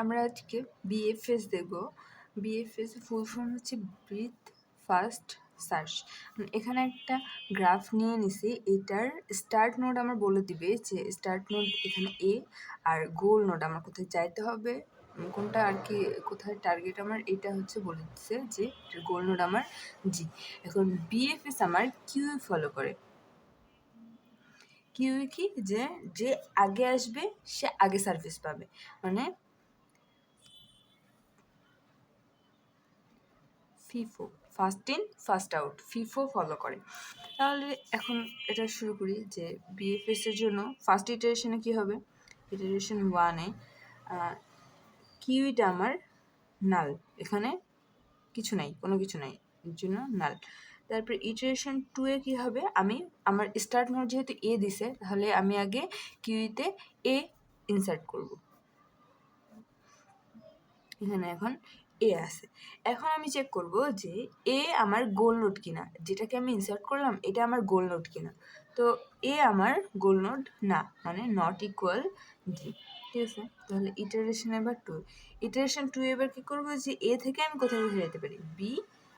আমরা আজকে বিএফএস দেখব। বিএফএস ফুল ফর্ম হচ্ছে ব্রিথ ফার্স্ট সার্চ। এখানে একটা গ্রাফ নিয়ে নিছি, এটার স্টার্ট নোড আমার বলে দিবে যে স্টার্ট নোড এখানে এ, আর গোল নোড আমার কোথায় যাইতে হবে, কোনটা আর কি, কোথায় টার্গেট আমার, এটা হচ্ছে বলে দিচ্ছে যে গোল নোড আমার জি। এখন বিএফএস আমার কিউ ফলো করে। কিউ কি, যে যে আগে আসবে সে আগে সার্ভিস পাবে, মানে FIFO, first in first out, FIFO follow করে। তাহলে এখন এটা শুরু করি যে বিএফএস এর জন্য ফার্স্ট ইটারেশনে কী হবে। ইটারেশন 1-এ কিউইটা আমার নাল, এখানে কিছু নাই, কোনো কিছু নাই, এর জন্য নাল। তারপরে ইটারেশন 2-এ কী হবে, আমি আমার স্টার্ট নোড যেহেতু এ দিছে, তাহলে আমি আগে কিউইতে এ ইনসার্ট করব। এখানে এখন এ আছে। এখন আমি চেক করব যে এ আমার গোল নোড কিনা, যেটাকে আমি ইনসার্ট করলাম এটা আমার গোল নোড কিনা। তো এ আমার গোল নোড না, মানে নট ইকুয়াল জি। ঠিক আছে, তাহলে ইটারেশন এবার 2। ইটারেশন 2 এবার কী করবো, যে এ থেকে আমি কোথায় কোথায় যেতে পারি, বি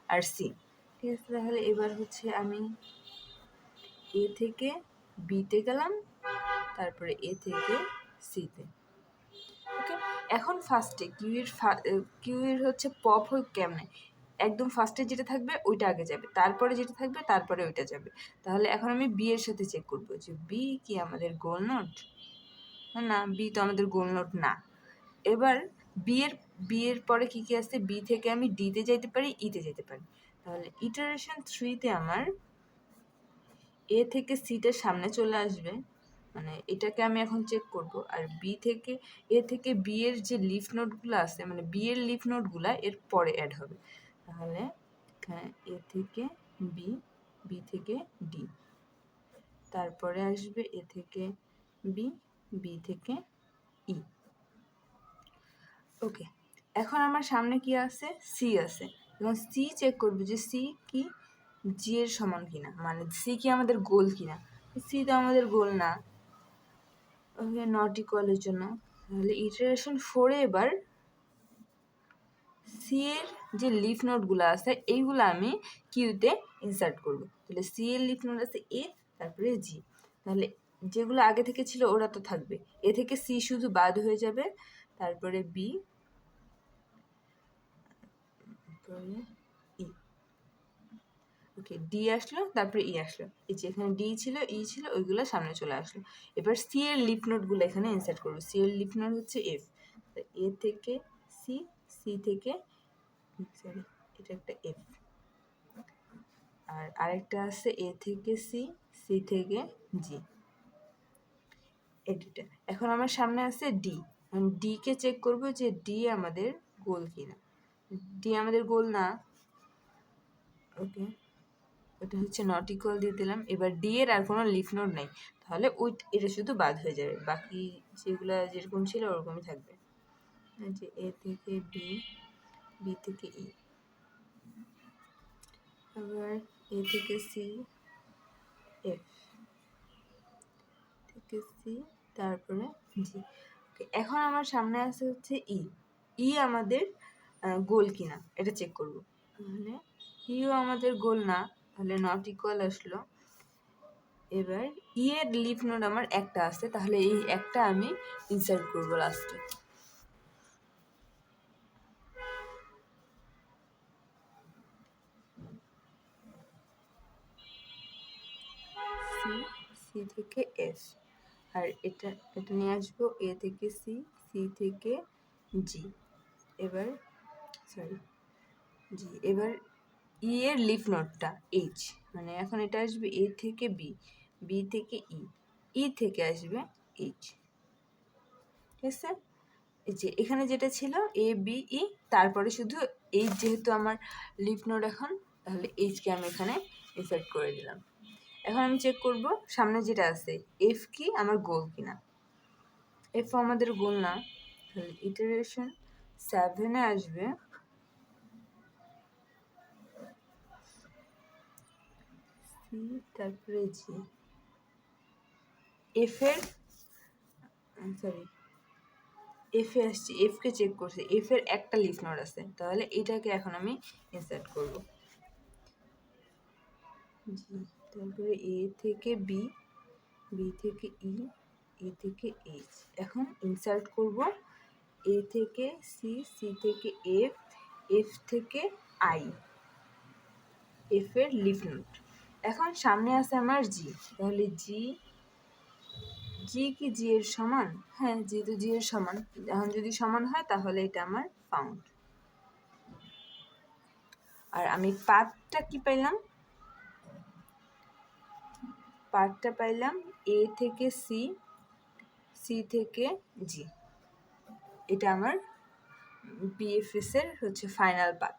আর সি। ঠিক আছে, তাহলে এবার হচ্ছে আমি এ থেকে বিতে গেলাম, তারপরে এ থেকে সিতে। ওকে, এখন ফার্স্টে কিউয়ের হচ্ছে পপ হয় কেমনে, একদম ফার্স্টে যেটা থাকবে ওইটা আগে যাবে, তারপরে যেটা থাকবে তারপরে ওইটা যাবে। তাহলে এখন আমি বি এর সাথে চেক করবো যে বি কি আমাদের গোল নোট, না বি তো আমাদের গোল নোট না। এবার বি এর পরে কি কি আছে, বি থেকে আমি ডিতে যাইতে পারি, ইতে যেতে পারি। তাহলে ইটারেশন 3-তে আমার এ থেকে সিটার সামনে চলে আসবে, মানে এটাকে আমি এখন চেক করব। আর বি থেকে এ থেকে বি এর যে লিফ নোটগুলো আছে, মানে বি এর লিফ নোটগুলো এর পরে অ্যাড হবে। তাহলে এখানে এ থেকে বি, বি থেকে ডি, তারপরে আসবে এ থেকে বি, বি থেকে ই। ওকে, এখন আমার সামনে কি আছে, সি আছে। এবং সি চেক করবো যে সি কি জি এর সমান কিনা, মানে সি কি আমাদের গোল কিনা। সি তো আমাদের গোল না, ওকে, নট ইকুয়ালের জন্য। তাহলে ইটারেশন 4-এ এবার সি এর যে লিফ নোটগুলো আছে এইগুলো আমি কিউতে ইনসার্ট করব। তাহলে সি এর লিফ নোট আছে এ, তারপরে জি। তাহলে যেগুলো আগে থেকে ছিল ওরা তো থাকবে, এ থেকে সি শুধু বাদ হয়ে যাবে, তারপরে বি, তারপরে ই। ওকে, ডি আসলো, তারপরে ই আসলো, এই যে এখানে ডি ছিল, ই ছিল, ওইগুলো সামনে চলে আসলো। এবার সি এর লিফ নোটগুলো এখানে ইনসার্ট করবো। সি এর লিফ নোট হচ্ছে এফ, এ থেকে সি, সি থেকে, সরি এটা একটা এফ, আর আরেকটা আছে এ থেকে সি, সি থেকে জি, এটা। এখন আমার সামনে আছে ডি, ডি কে চেক করবো যে ডি আমাদের গোল কিনা। ডি আমাদের গোল না, ওকে, ওটা হচ্ছে নট ইকুয়াল দিয়ে দিলাম। এবার ডি এর আর কোনো লিফ নোড নেই, তাহলে ওই এটা শুধু বাদ হয়ে যাবে, বাকি যেগুলো যেরকম ছিল ওরকমই থাকবে। যে এ থেকে বি, বি থেকে ই, আবার এ থেকে সি, এফ থেকে সি, তারপরে জি। এখন আমার সামনে আছে হচ্ছে ই। ই আমাদের গোল কিনা এটা চেক করব। তাহলে ইও আমাদের গোল না, তাহলে নট ইকুয়াল আসলো। এবার ই এর লিফ নোড আমার একটা আছে, তাহলে এই একটা আমি ইনসার্ট করবো লাস্টে। সি, সি থেকে এস, আর এটা এটা নিয়ে আসবো এ থেকে সি, সি থেকে জি। এবার সরি জি, এবার ই এর লিফ নোটটা এইচ, মানে এখন এটা আসবে এ থেকে বি, বি থেকে ই, ই থেকে আসবে এইচ। ঠিক আছে, এই যে এখানে যেটা ছিল এ বি ই, তারপরে শুধু এইচ যেহেতু আমার লিফ নোট এখন, তাহলে এইচকে আমি এখানে ইনসার্ট করে দিলাম। এখন আমি চেক করব সামনে যেটা আছে এফ কি আমার গোল কিনা। এফ আমাদের গোল না, তাহলে ইটারেশন 7-এ আসবে সি, তারপরে জি। এফ এর সরি এফে আসছি, এফকে চেক করছি, এফের একটা লিফ নোড আছে, তাহলে এটাকে এখন আমি ইনসার্ট করব। জি, তারপরে এ থেকে বি, বি থেকে ই, এ থেকে এইচ। এখন ইনসার্ট করব এ থেকে সি, সি থেকে এফ, এফ থেকে আই, এফ এর লিফ নোড। এখন সামনে আছে আমার জি, তাহলে জি, জি কি জি এর সমান? হ্যাঁ, যেহেতু জি এর সমান, এখন যদি সমান হয় তাহলে এটা আমার ফাউন্ড। আর আমি পাথটা কি পাইলাম? পাথটা পাইলাম এ থেকে সি, সি থেকে জি। এটা আমার বিএফএস এর হচ্ছে ফাইনাল পাথ।